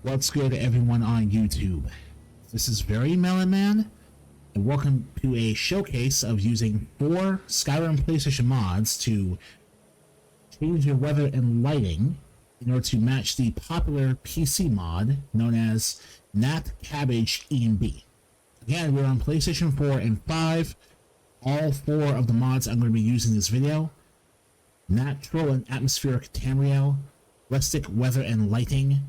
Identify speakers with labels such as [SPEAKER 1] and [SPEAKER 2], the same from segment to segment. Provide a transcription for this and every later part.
[SPEAKER 1] What's good, everyone on YouTube? This is Very Melon Man, and welcome to a showcase of using 4 Skyrim PlayStation mods to change your weather and lighting in order to match the popular PC mod known as Cabbage ENB. Again, we're on PlayStation 4 and 5. All 4 of the mods I'm going to be using in this video: Natural and Atmospheric Tamriel, Rustic Weather and Lighting,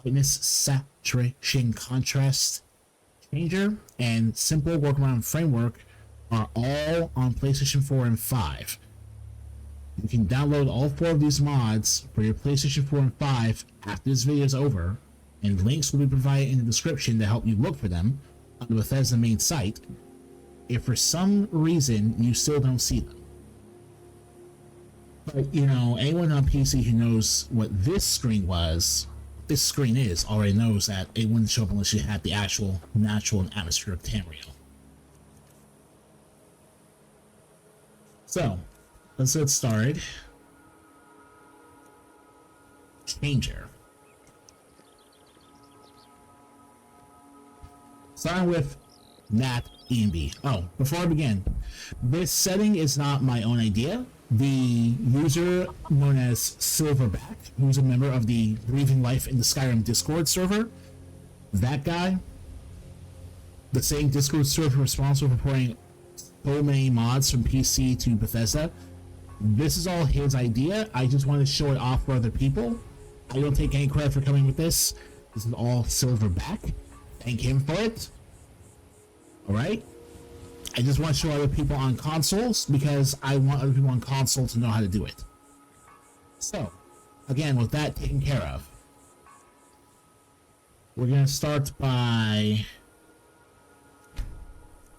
[SPEAKER 1] Brightness Saturation Contrast Changer, and Simple Workaround Framework are all on PlayStation 4 and 5. You can download all 4 of these mods for your PlayStation 4 and 5 after this video is over, and links will be provided in the description to help you look for them on the Bethesda main site if for some reason you still don't see them. But, you know, anyone on PC who knows what this screen is already knows that it wouldn't show up unless you had the actual natural and atmospheric Tamriel. So, let's get started. Changer. Starting with Nat ENB. Oh, before I begin, this setting is not my own idea. The user known as Silverback, who's a member of the Breathing Life in the Skyrim Discord server, that guy, the same Discord server responsible for porting so many mods from PC to Bethesda, this is all his idea. I just wanted to show it off for other people. I don't take any credit for coming with this. This is all Silverback. Thank him for it. Alright? I just want to show other people on consoles because I want other people on console to know how to do it. So, again, with that taken care of, we're going to start by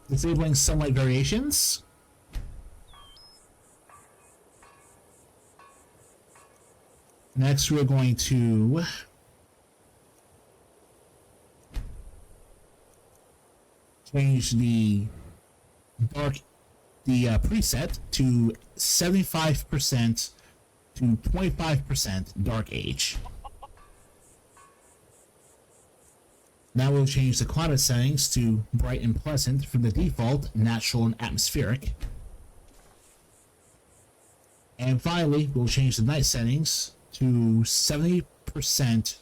[SPEAKER 1] disabling sunlight variations. Next, we're going to change the preset to 75% to 25% dark age. Now we'll change the climate settings to bright and pleasant from the default natural and atmospheric. And finally, we'll change the night settings to 70%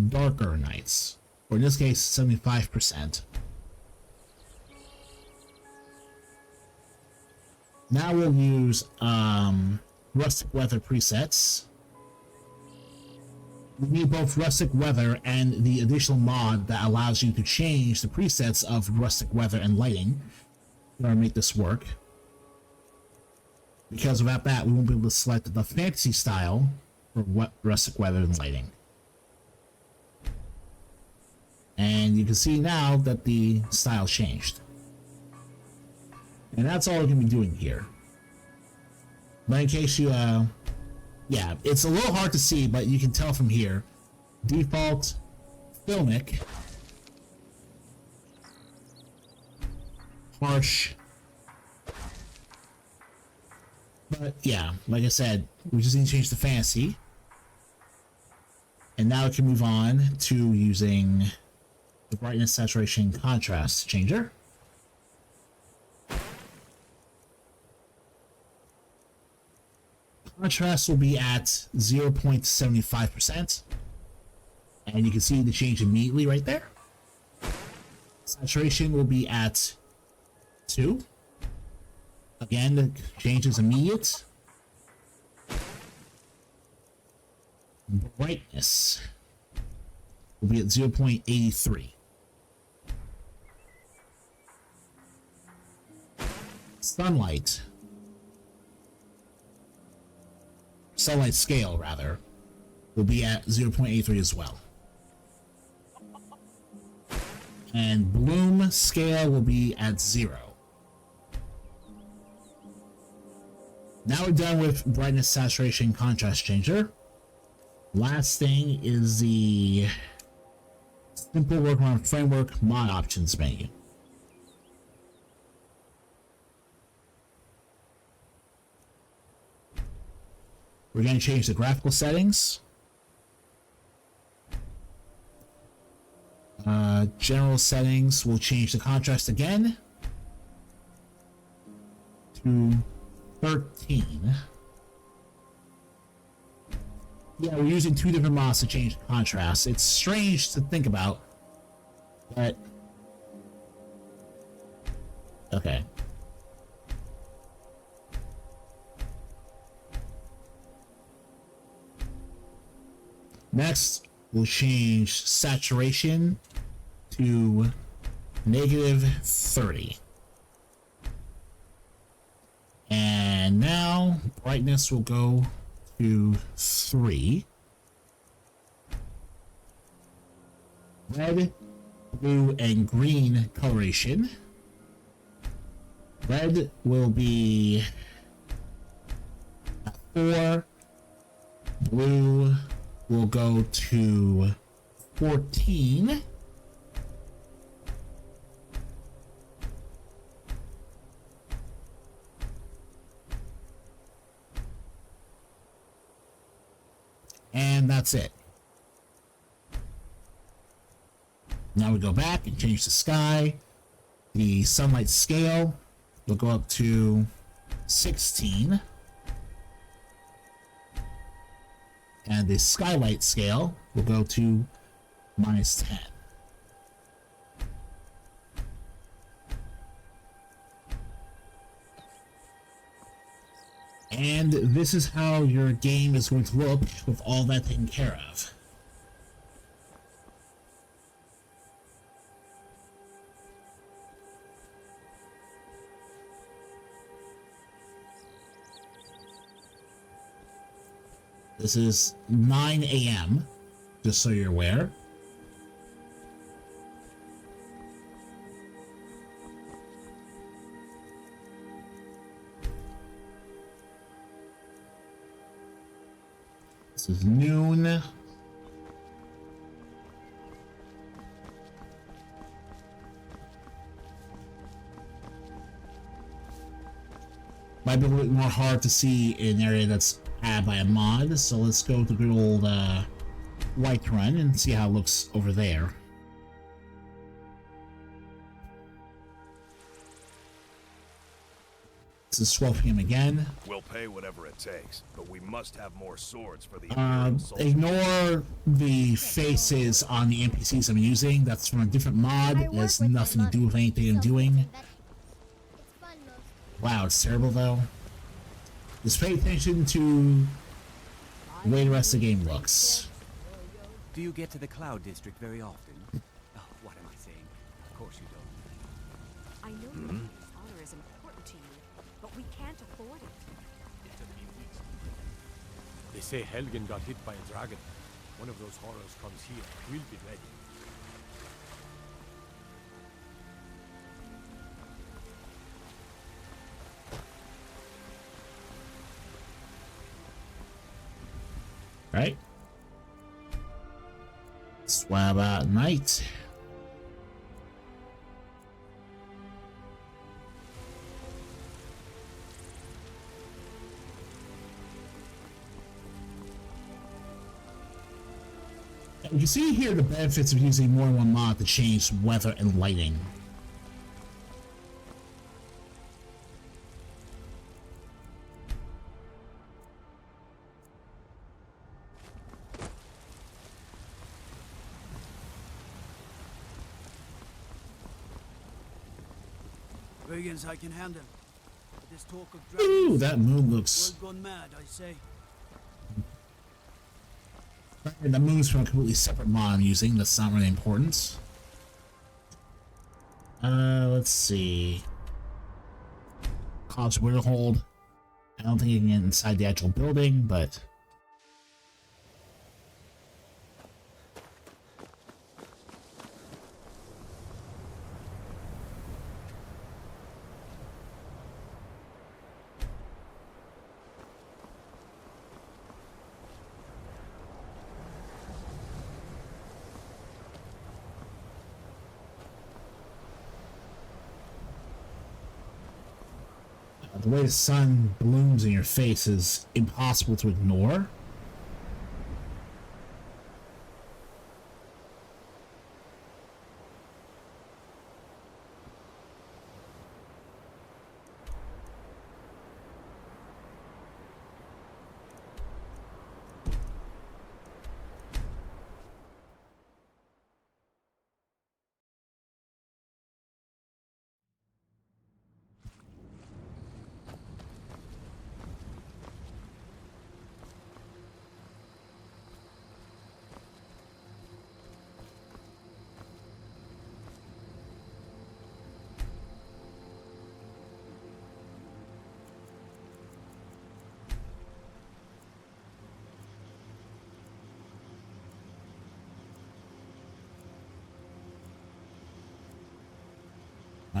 [SPEAKER 1] darker nights, or in this case 75%. Now we'll use Rustic Weather presets. We need both Rustic Weather and the additional mod that allows you to change the presets of Rustic Weather and Lighting in order to make this work. Because without that, we won't be able to select the fantasy style for Rustic Weather and Lighting. And you can see now that the style changed. And that's all we're going to be doing here. But in case you, yeah, it's a little hard to see, but you can tell from here. Default, filmic, harsh. But yeah, like I said, we just need to change the fantasy. And now we can move on to using the brightness, saturation, contrast changer. Contrast will be at 0.75%, and you can see the change immediately right there. Saturation will be at 2. Again, the change is immediate. Brightness will be at 0.83. Sunlight scale, rather, will be at 0.83 as well. And bloom scale will be at 0. Now we're done with brightness, saturation, contrast changer. Last thing is the simple workaround framework mod options menu. We're going to change the graphical settings. General settings, will change the contrast again to 13. Yeah, we're using two different mods to change the contrast. It's strange to think about, but okay. Next, we'll change saturation to -30. And now brightness will go to 3. Red, blue, and green coloration. Red will be 4. Blue will go to 14. And that's it. Now we go back and change the sky. The sunlight scale will go up to 16. And the skylight scale will go to -10. And this is how your game is going to look with all that taken care of. This is 9 a.m., just so you're aware. This is noon. Might be a little bit more hard to see in an area that's added by a mod, so let's go to good old White Run and see how it looks over there. This is 12 p.m. again.
[SPEAKER 2] We'll pay whatever it takes, but we must have more swords for the
[SPEAKER 1] ignore the faces on the NPCs I'm using. That's from a different mod. It has nothing to do with anything I'm doing. Wow, it's terrible though. Just pay attention to the way the rest of the game looks.
[SPEAKER 3] Do you get to the Cloud District very often? Oh, what am I saying? Of course you don't.
[SPEAKER 4] I know this honor is important to you, but we can't afford it.
[SPEAKER 5] They say Helgen got hit by a dragon. One of those horrors comes here. We'll be ready.
[SPEAKER 1] Right? Swab out night. You can see here the benefits of using more than one mod to change weather and lighting.
[SPEAKER 6] Brigands I can handle. But this talk of
[SPEAKER 1] Ooh,
[SPEAKER 6] dragons,
[SPEAKER 1] that moon looks...
[SPEAKER 6] world gone mad, I say.
[SPEAKER 1] The moon's from a completely separate mod I'm using. That's not really important. Let's see. College Winterhold. I don't think you can get inside the actual building, but... the way the sun blooms in your face is impossible to ignore.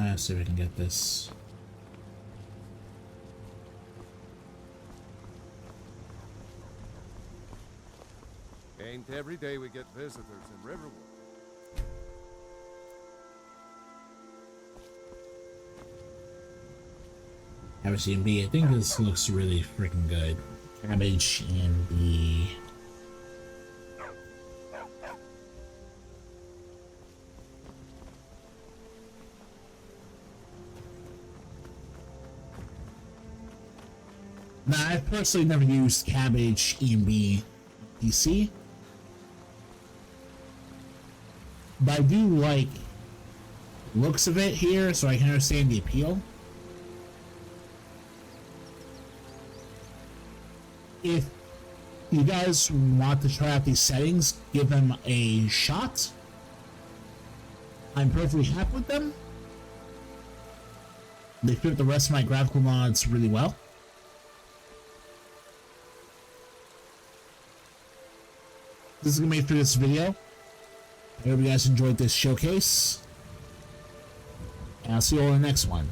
[SPEAKER 1] Let's see if we can get this.
[SPEAKER 7] Ain't every day we get visitors in Riverwood.
[SPEAKER 1] Cabbage ENB. I think this looks really freaking good. Cabbage ENB. Now, I've personally never used Cabbage ENB PC, but I do like looks of it here, so I can understand the appeal. If you guys want to try out these settings, give them a shot. I'm perfectly happy with them. They fit the rest of my graphical mods really well. This is gonna be it for this video. I hope you guys enjoyed this showcase. And I'll see you all in the next one.